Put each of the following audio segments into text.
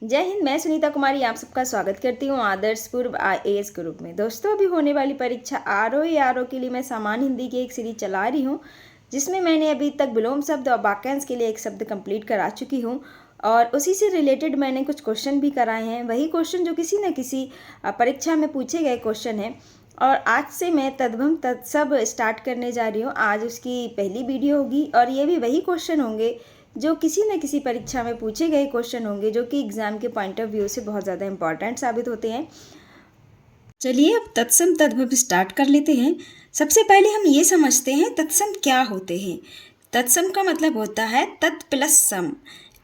जय हिंद। मैं सुनीता कुमारी आप सबका स्वागत करती हूँ आदर्श पूर्व आईएएस ग्रुप में। दोस्तों, अभी होने वाली परीक्षा आरओ के लिए मैं सामान्य हिंदी की एक सीरीज चला रही हूँ, जिसमें मैंने अभी तक विलोम शब्द और वाक्यांश के लिए एक शब्द कंप्लीट करा चुकी हूँ और उसी से रिलेटेड मैंने कुछ क्वेश्चन भी कराए हैं। वही क्वेश्चन जो किसी न किसी परीक्षा में पूछे गए क्वेश्चन हैं और आज से मैं तद्भव तत्सम स्टार्ट करने जा रही हूँ। आज उसकी पहली वीडियो होगी और ये भी वही क्वेश्चन होंगे जो किसी न किसी परीक्षा में पूछे गए क्वेश्चन होंगे, जो कि एग्ज़ाम के पॉइंट ऑफ व्यू से बहुत ज़्यादा इंपॉर्टेंट साबित होते हैं। चलिए अब तत्सम तद्भव स्टार्ट कर लेते हैं। सबसे पहले हम ये समझते हैं तत्सम क्या होते हैं। तत्सम का मतलब होता है तत् प्लस सम,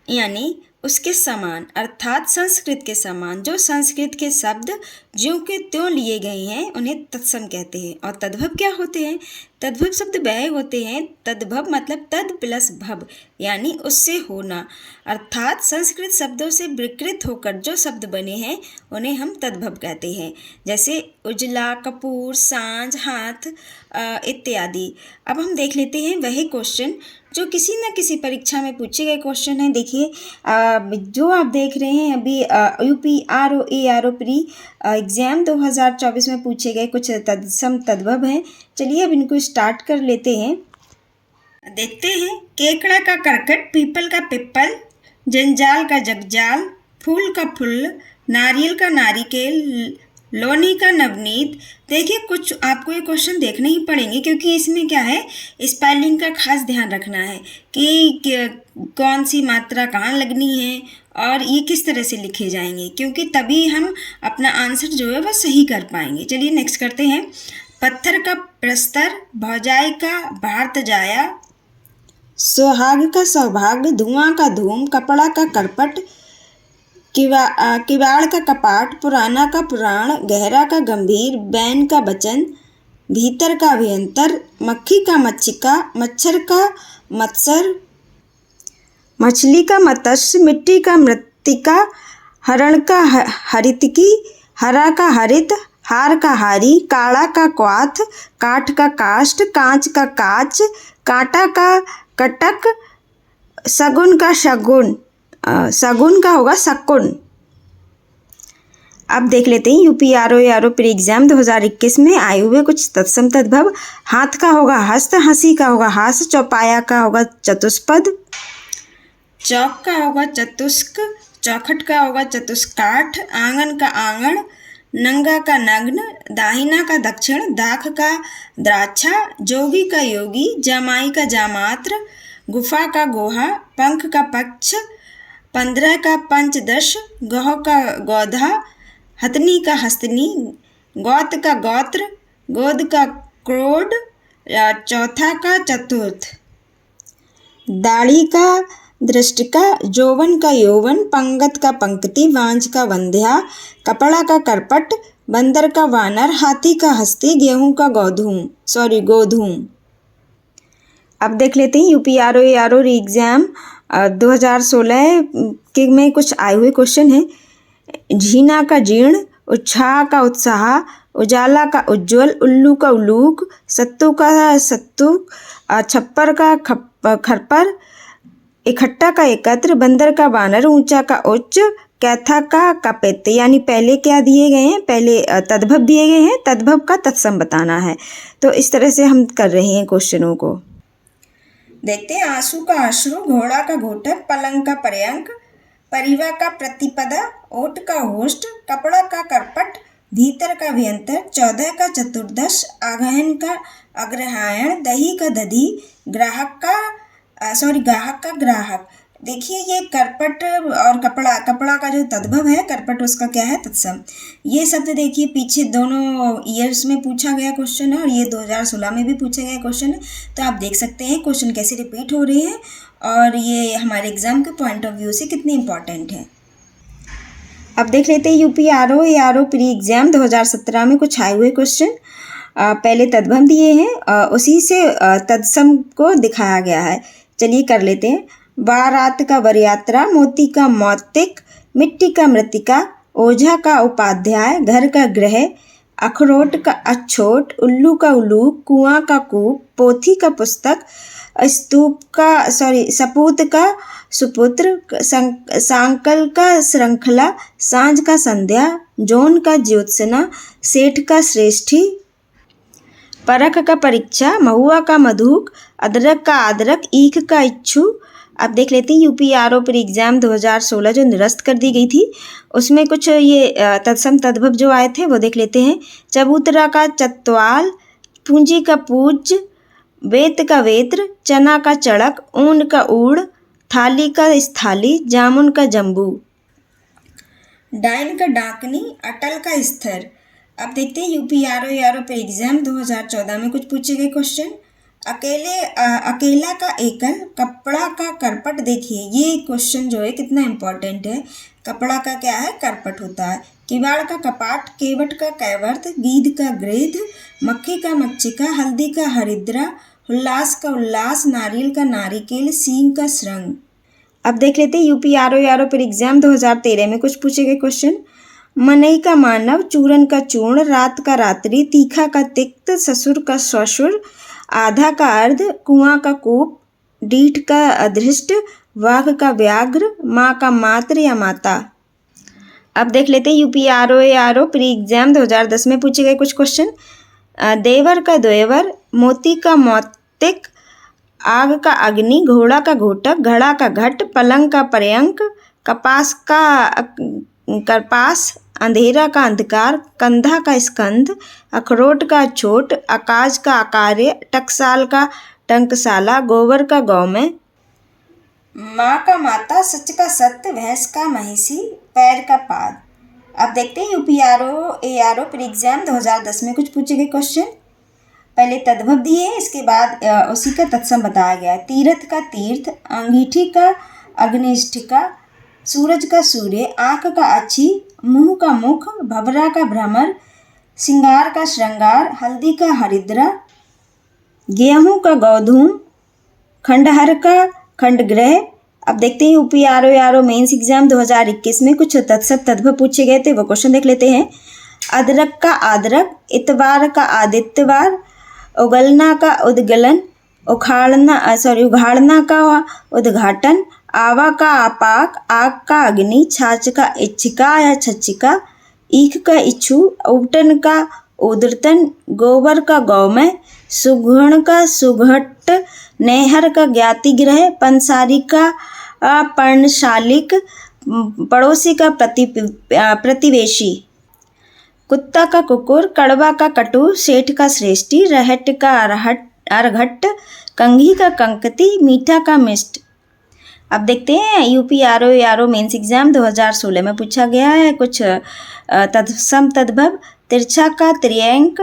यानी उसके समान, अर्थात संस्कृत के समान। जो संस्कृत के शब्द ज्यों के त्यों लिए गए हैं उन्हें तत्सम कहते हैं। और तद्भव क्या होते हैं? तद्भव शब्द वह होते हैं, तद्भव मतलब तद प्लस भव, यानी उससे होना, अर्थात संस्कृत शब्दों से विकृत होकर जो शब्द बने हैं उन्हें हम तद्भव कहते हैं। जैसे उजला, कपूर, सांझ, हाथ इत्यादि। अब हम देख लेते हैं वही क्वेश्चन जो किसी न किसी परीक्षा में पूछे गए क्वेश्चन हैं। देखिए जो आप देख रहे हैं अभी यूपी आरओ प्री एग्ज़ाम 2024 में पूछे गए कुछ तत्सम तद्भव हैं। चलिए अब इनको स्टार्ट कर लेते हैं। देखते हैं। केकड़ा का करकट, पीपल का पिप्पल, जंजाल का जगजाल, फूल का फुल, नारियल का नारिकेल, लोनी का नवनीत। देखिए कुछ आपको ये क्वेश्चन देखने ही पड़ेंगे, क्योंकि इसमें क्या है, स्पेलिंग का खास ध्यान रखना है कि कौन सी मात्रा कहाँ लगनी है और ये किस तरह से लिखे जाएंगे, क्योंकि तभी हम अपना आंसर जो है वह सही कर पाएंगे। चलिए नेक्स्ट करते हैं। पत्थर का प्रस्तर, भौजाई का भारत जाया, सुहाग का सौभाग्य, धुआं का धूम, कपड़ा का करपट, किवाड़ का कपाट, पुराना का पुराण, गहरा का गंभीर, बैन का बचन, भीतर का अभियंतर, मक्खी का मच्छिका, मच्छर का मत्सर, मछली का मत्स्य, मिट्टी का मृत्तिका, हरण का हरितकी, हरा का हरित, हार का हारी, काड़ा का क्वाथ, काठ का काष्ठ, कांच का काच, कांटा का कटक, सगुन का शगुन, सगुन का होगा शकुन। अब देख लेते हैं यूपी आरओ प्री एग्जाम 2021 में आए हुए कुछ तत्सम तद्भव। हाथ का होगा हस्त, हंसी का होगा हास, चौपाया का होगा चतुष्पद, चौक का होगा चतुष्क, चौखट का होगा चतुष्काठ, आंगन का आंगन, नंगा का नग्न, दाहिना का दक्षिण, दाख का द्राक्षा, जोगी का योगी, जमाई का जामात्र, गुफा का गोहा, पंख का पक्ष, 15 का पंचदश, गौ का गौधा, हथनी का हस्तनी, गौत का गौत्र, गोद का क्रोड, चौथा का चतुर्थ, दाढ़ी का दृष्टिका, जौवन का यौवन, पंगत का पंक्ति, वांझ का वंध्या, कपड़ा का करपट, बंदर का वानर, हाथी का हस्ती, गेहूं का गोधूम। अब देख लेते हैं यूपी आरओ एग्ज़ाम 2016 के में कुछ आए हुए क्वेश्चन हैं। झीना का जीर्ण, उत्साह का उत्साह, उजाला का उज्ज्वल, उल्लू का उल्लूक, सत्तू का सत्तू, छप्पर का खरपर, इकट्ठा का एकत्र, बंदर का बानर, ऊंचा का उच्च, कैथा का कपित। यानी पहले क्या दिए गए हैं, पहले तद्भव दिए गए हैं, तद्भव का तत्सम बताना है। तो इस तरह से हम कर रहे हैं क्वेश्चनों को। देखते हैं। आंसू का अश्रु, घोड़ा का घोटक, पलंग का पर्यंक, परिवा का प्रतिपदा, ओट का होष्ट, कपड़ा का करपट, भीतर का अभियंतर, 14 का चतुर्दश, आगहन का अग्रहायण, दही का दधी, ग्राहक का ग्राहक। देखिए ये करपट और कपड़ा का जो तद्भव है, करपट उसका क्या है, तत्सम। ये शब्द देखिए पीछे दोनों ईयर्स में पूछा गया क्वेश्चन है और ये 2016 में भी पूछा गया क्वेश्चन है। तो आप देख सकते हैं क्वेश्चन कैसे रिपीट हो रहे हैं और ये हमारे एग्जाम के पॉइंट ऑफ व्यू से कितने इंपॉर्टेंट है। अब देख लेते हैं यूपी आरओ प्री एग्जाम 2017 में कुछ आए हुए क्वेश्चन। पहले तद्भव दिए हैं, उसी से तत्सम को दिखाया गया है। चलिए कर लेते हैं। बारात का वरयात्रा, मोती का मौतिक, मिट्टी का मृतिका, ओझा का उपाध्याय, घर का गृह, अखरोट का अछोट, उल्लू का उल्लूक, कुआं का कूप, पोथी का पुस्तक, सपूत का सुपुत्र, सांकल का श्रृंखला, सांझ का संध्या, जौन का ज्योत्सना, सेठ का श्रेष्ठी, परख का परीक्षा, महुआ का मधुक, अदरक का आदरक, ईख का इच्छु। अब देख लेते हैं यूपी आरओ प्री एग्जाम 2016 जो निरस्त कर दी गई थी, उसमें कुछ ये तत्सम तद्भव जो आए थे वो देख लेते हैं। चबूतरा का चत्वाल, पूंजी का पूज, वेत का वेत्र, चना का चड़क, ऊन का ऊड़, थाली का स्थाली, जामुन का जम्बू, डाइन का डाकनी, अटल का स्थिर। अब देखते हैं यूपी आरओ पे एग्जाम 2014 में कुछ पूछे गए क्वेश्चन। अकेला का एकल, कपड़ा का करपट। देखिए ये क्वेश्चन जो है कितना इम्पोर्टेंट है। कपड़ा का क्या है? करपट होता है। किवाड़ का कपाट, केवट का कैवर्त, गीध का गृध, मक्खी का मक्षिका, हल्दी का हरिद्रा, उल्लास का उल्लास, नारियल का नारिकेल, सींग का श्रृंग। अब देख लेते हैं यूपी आरओ पर एग्जाम 2013 में कुछ पूछे गए क्वेश्चन। मनई का मानव, चूरन का चूर्ण, रात का रात्रि, तीखा का तिक्त, ससुर का ससुर, आधा का अर्ध, कुआं का कूप, डीठ का अधृष्ट, वाघ का व्याघ्र, माँ का मात्र या माता। अब देख लेते हैं यूपी आरओ प्री एग्जाम 2010 में पूछे गए कुछ क्वेश्चन। देवर का देवर, मोती का मौतिक, आग का अग्नि, घोड़ा का घोटक, घड़ा का घट, पलंग का पर्यंक, कपास का करपास, अंधेरा का अंधकार, कंधा का स्कंध, अखरोट का छोट, आकाश का आकार्य, टकसाल का टंकसाला, गोबर का गौमय, माँ का माता, सच का सत्य, भैंस का महिषी, पैर का पाद। अब देखते हैं यूपी आरओ प्री एग्जाम 2010 में कुछ पूछे गए क्वेश्चन। पहले तद्भव दिए, इसके बाद उसी का तत्सम बताया गया। तीर्थ का तीर्थ, अंगीठी का अग्निष्ठिका, सूरज का सूर्य, आँख का अच्छी, मुंह का मुख, भबरा का भ्रमर, सिंगार का श्रृंगार, हल्दी का हरिद्रा, गेहूं का गौधूम, खंडहर का खंडग्रह। अब देखते हैं यूपी आरओ मेंस एग्जाम 2021 में कुछ तत्सम तद्भव पूछे गए थे, वो क्वेश्चन देख लेते हैं। अदरक का आदरक, इतवार का आदित्यवार, उगलना का उद्गलन, उघाड़ना का उद्घाटन, आवा का आपाक, आग का अग्नि, छाछ का इच्छिका या छच्छिका, ईख का इच्छु, उबटन का उदरतन, गोबर का गौमय, सुघण का सुघट, नेहर का ज्ञातिग्रह, पंसारी का पर्णशालिक, पड़ोसी का प्रतिवेशी, कुत्ता का कुकुर, कड़वा का कटु, सेठ का श्रेष्ठी, रहट का अरघट, कंघी का कंकती, मीठा का मिष्ट। अब देखते हैं यूपी आरओ मेंस एग्जाम 2016 में पूछा गया है कुछ तत्सम तद्भव। तिरछा का त्रियंक,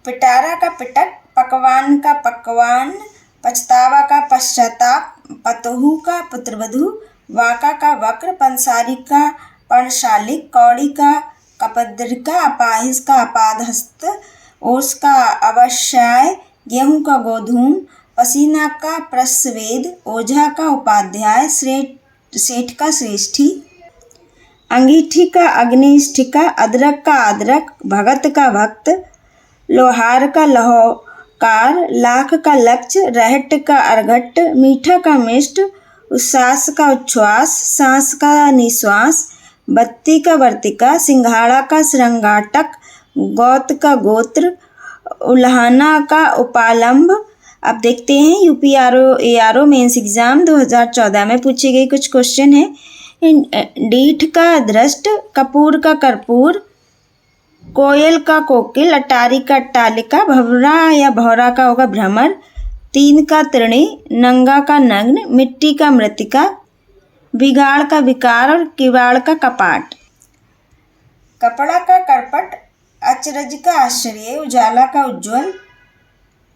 पिटारा का पिटक, पकवान का पकवान, पछतावा का पश्चाताप, पतहू का पुत्रवधू, वाका का वक्र, पंसारी का पर्णशालिक, कौड़ी का कपद्रिका, अपाहिज का अपादहस्त, ओस का अवश्याय, गेहूं का गोधूम, पसीना का प्रस्वेद, ओझा का उपाध्याय, सेठ का श्रेष्ठी, अंगीठी का अग्निष्ठिका, अदरक का आदरक, भगत का भक्त, लोहार का लोहकार, लाख का लक्ष्य, रहट का अर्घट, मीठा का मिष्ट, उच्छ्वास का उच्छ्वास, सांस का निश्वास, बत्ती का वर्तिका, सिंघाड़ा का श्रृंगाटक, गौत का गोत्र, उल्हाना का उपालंब। अब देखते हैं यूपी आरओ मेंस एग्जाम 2014 में पूछे गए कुछ क्वेश्चन है। डीठ का दृष्ट, कपूर का कर्पूर, कोयल का कोकिल, अटारी का अट्टालिका, भवरा या भौरा का होगा भ्रमर, तीन का तृणी, नंगा का नग्न, मिट्टी का मृतिका, बिगाड़ का विकार और किवाड़ का कपाट। कपड़ा का करपट, अचरज का आश्चर्य, उजाला का उज्ज्वल,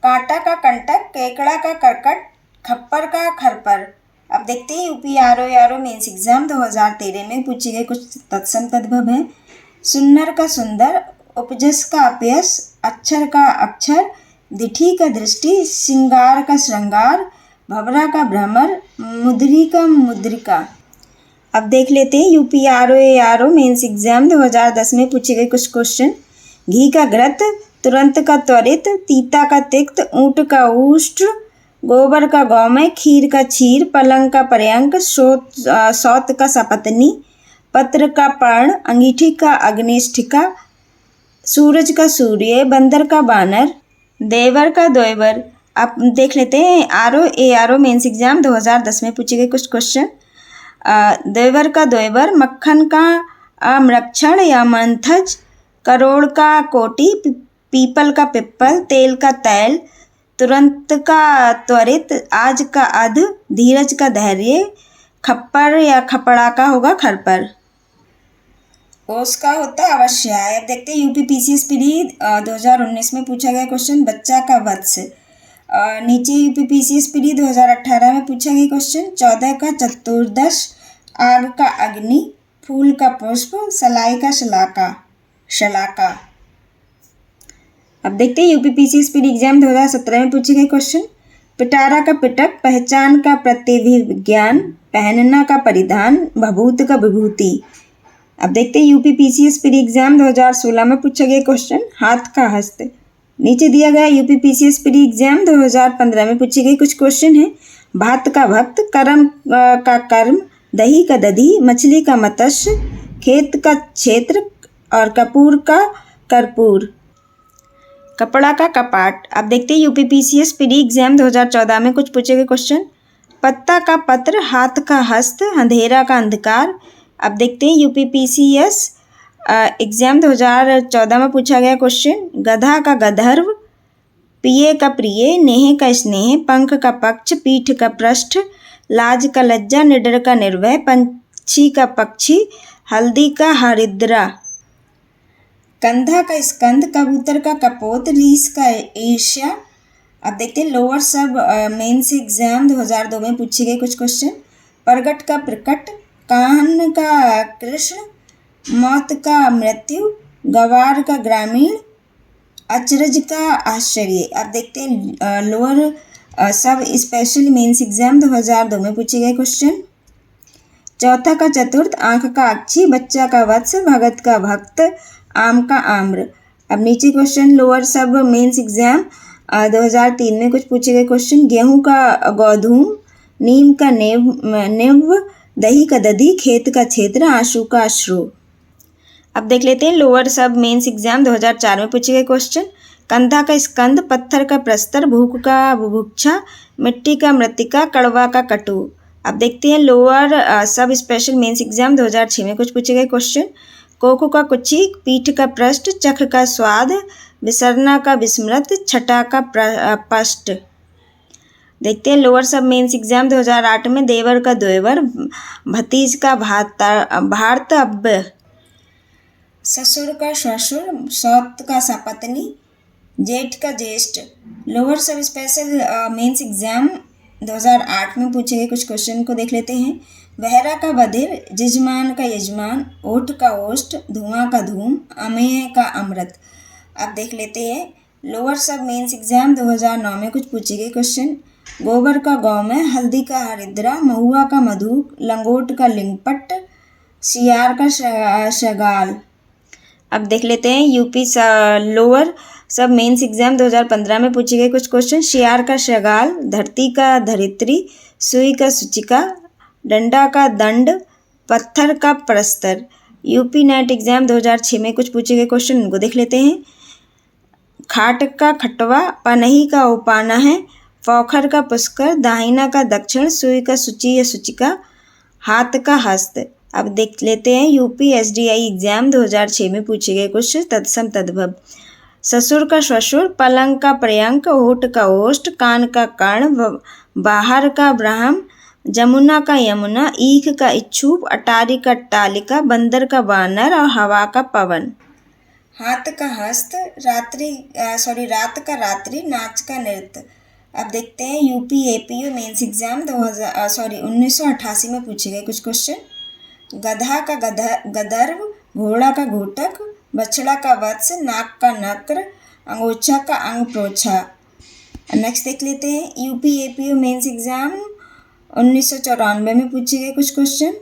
कांटा का कंटक, केकड़ा का करकट, खप्पर का खरपर। अब देखते हैं यूपी आरओ मेंस एग्जाम 2013 में पूछे गए कुछ तत्सम तद्भव हैं। सुन्नर का सुंदर, उपजस का अपयस, अक्षर का अक्षर, दिठी का दृष्टि, सिंगार का श्रृंगार, भवरा का भ्रमर, मुद्री का मुद्रिका। अब देख लेते हैं यूपी आरओ मेंस एग्जाम 2010 में पूछे गए कुछ क्वेश्चन। घी का घृत, तुरंत का त्वरित, तीता का तिक्त, ऊँट का ऊष्ट, गोबर का गौमय, खीर का क्षीर, पलंग का पर्यंक, सौत का सपत्नी, पत्र का पर्ण, अंगीठी का अग्निष्ठिका, सूरज का सूर्य, बंदर का बानर, देवर का दोयवर। आप देख लेते हैं ARO मेंस एग्जाम 2010 में पूछे गए कुछ क्वेश्चन। देवर का दोयवर, मक्खन का आम्रक्षण या मंथज, करोड़ का कोटि, पीपल का पिप्पल, तेल का तैल, तुरंत का त्वरित, आज का अध, धीरज का धैर्य, खप्पर या खपड़ा का होगा खरपर। ओस का होता है अवश्य। अब देखते हैं यूपीपीसीएस पीढ़ी 2019 में पूछा गया क्वेश्चन, बच्चा का वत्स। नीचे यूपीपीसीएस पीढ़ी 2018 में पूछा गया क्वेश्चन, 14 का चतुर्दश, आग का अग्नि, फूल का पुष्प, सलाई का शलाका। अब देखते हैं यूपीपीसीएस पीढ़ी एग्जाम 2017 में पूछे गए क्वेश्चन, पिटारा का पिटक, पहचान का प्रतिविज्ञान, पहनना का परिधान, भभूत का विभूति। अब देखते हैं यूपीपीसीएस पीढ़ी एग्जाम 2016 में पूछा गया क्वेश्चन, हाथ का हस्त। नीचे दिया गया यूपीपीसीएस प्री एग्जाम 2015 में पूछे गए कुछ क्वेश्चन हैं। भात का भक्त, कर्म का कर्म, दही का दधी, मछली का मत्स्य, खेत का क्षेत्र और कपूर का कर्पूर, कपड़ा का कपाट। अब देखते हैं यूपीपीसीएस प्री एग्जाम 2014 में कुछ पूछे गए क्वेश्चन। पत्ता का पत्र, हाथ का हस्त, अंधेरा का अंधकार। अब देखते हैं यूपीपीसीएस एग्जाम 2014 में पूछा गया क्वेश्चन। गधा का गंधर्व, प्रिय का प्रिय, नेह का स्नेह, पंख का पक्ष, पीठ का पृष्ठ, लाज का लज्जा, निडर का निर्भय, पंछी का पक्षी, हल्दी का हरिद्रा, कंधा का स्कंद, कबूतर का कपोत, रीस का ईर्ष्या। अब देखते हैं लोअर सब मेंस एग्जाम 2002 में पूछे गए कुछ क्वेश्चन। प्रगट का प्रकट, कान का कृष्ण, मौत का मृत्यु, गवार का ग्रामीण, अचरज का आश्चर्य। अब देखते हैं लोअर सब स्पेशल मेंस एग्जाम 2002 में पूछे गए क्वेश्चन। चौथा का चतुर्थ, आंख का अक्षी, बच्चा का वत्स, भगत का भक्त, आम का आम्र। अब नीचे क्वेश्चन लोअर सब मेंस एग्जाम 2003 में कुछ पूछे गए क्वेश्चन। गेहूं का गोधूम, नीम का निव, दही का दधी, खेत का क्षेत्र, आंसू का अश्रु। अब देख लेते हैं लोअर सब मेंस एग्जाम 2004 में पूछे गए क्वेश्चन। कंधा का स्कंद, पत्थर का प्रस्तर, भूख का बुभुक्षा, मिट्टी का मृतिका, कड़वा का कटु। अब देखते हैं लोअर सब स्पेशल मेंस एग्जाम 2006 में कुछ पूछे गए क्वेश्चन। कोको का कुची, पीठ का पृष्ठ, चख का स्वाद, विसरना का विस्मृत, छटा का पष्ट। देखते हैं लोअर सब मेंस एग्जाम 2008 में देवर का दोयवर, भतीज का भार्तव्य, ससुर का श्वशुर, सौत का सपत्नी, जेठ का ज्येष्ठ। लोअर सब स्पेशल मेंस एग्जाम 2008 में पूछे गए कुछ क्वेश्चन को देख लेते हैं। बहरा का बधिर, यजमान का यजमान, ओठ का ओष्ठ, धुआं का धूम, अमेय का अमृत। अब देख लेते हैं लोअर सब मेंस एग्जाम 2009 में कुछ पूछे गए क्वेश्चन। गोबर का गौमय, हल्दी का हरिद्रा, महुआ का मधु, लंगोट का लिंगपट, सियार का शगाल। अब देख लेते हैं यूपी लोअर सब मेंस एग्जाम 2015 में पूछे गए कुछ क्वेश्चन। शियार का शगाल, धरती का धरित्री, सुई का सूचिका, डंडा का दंड, पत्थर का प्रस्तर। यूपी नेट एग्जाम 2006 में कुछ पूछे गए क्वेश्चन उनको देख लेते हैं। खाट का खटवा, पनही का उपाना है, पौखर का पुष्कर, दाहिना का दक्षिण, सुई का सूची या सूचिका, हाथ का हस्त। अब देख लेते हैं यूपी एसडीआई एग्जाम 2006 में पूछे गए कुछ तत्सम तद्भव। ससुर का श्वशुर, पलंग का पर्यंक, होठ का ओष्ठ, कान का कर्ण, बाहर का ब्राह्म, जमुना का यमुना, ईख का इच्छुप, अटारी का अट्टालिका, बंदर का बानर और हवा का पवन। हाथ का हस्त, रात का रात्रि, नाच का नृत्य। अब देखते हैं यूपी एपीयू मेंस एग्जाम 1988 में पूछे गए कुछ क्वेश्चन। गधा का गदर्व, घोड़ा का घोटक, बछड़ा का वत्स, नाक का नक्र, अंगोछा का अंगप्रोछा। नेक्स्ट देख लेते हैं यूपी एपीयू मेंस एग्जाम 1994 में पूछे गए कुछ क्वेश्चन।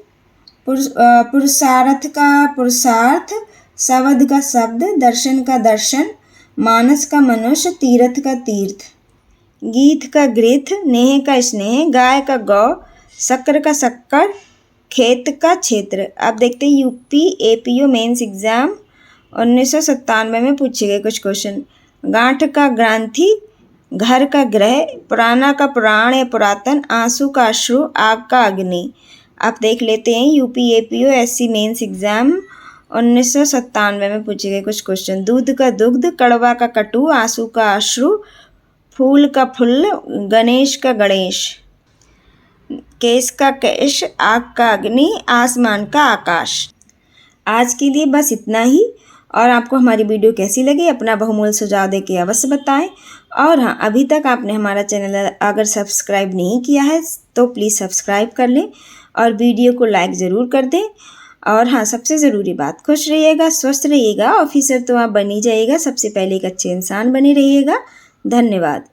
पुरुषार्थ का पुरुषार्थ, शब्द का शब्द, दर्शन का दर्शन, मानस का मनुष्य, तीर्थ का तीर्थ, गीत का ग्रीथ, नेह का स्नेह, गाय का गौ, शक्कर का शक्कर, खेत का क्षेत्र। अब देखते हैं यूपी एपीओ मेंस एग्जाम 1997 में पूछे गए कुछ क्वेश्चन। गांठ का ग्रांथि, घर का ग्रह, पुराना का पुराण या पुरातन, आंसू का अश्रु, आग का अग्नि। आप देख लेते हैं UP APO SC mains exam 1997 में पूछे गए कुछ क्वेश्चन। दूध का दुग्ध, कड़वा का कटु, आंसू का अश्रु, फूल का फुल, गणेश का गणेश, केश का केश, आग का अग्नि, आसमान का आकाश। आज के लिए बस इतना ही। और आपको हमारी वीडियो कैसी लगी अपना बहुमूल्य सुझाव देके अवश्य बताएं। और हाँ, अभी तक आपने हमारा चैनल अगर सब्सक्राइब नहीं किया है तो प्लीज़ सब्सक्राइब कर लें और वीडियो को लाइक ज़रूर कर दें। और हाँ, सबसे ज़रूरी बात, खुश रहिएगा, स्वस्थ रहिएगा, ऑफिसर तो आप बन ही जाइएगा, सबसे पहले एक अच्छे इंसान बने रहिएगा। धन्यवाद।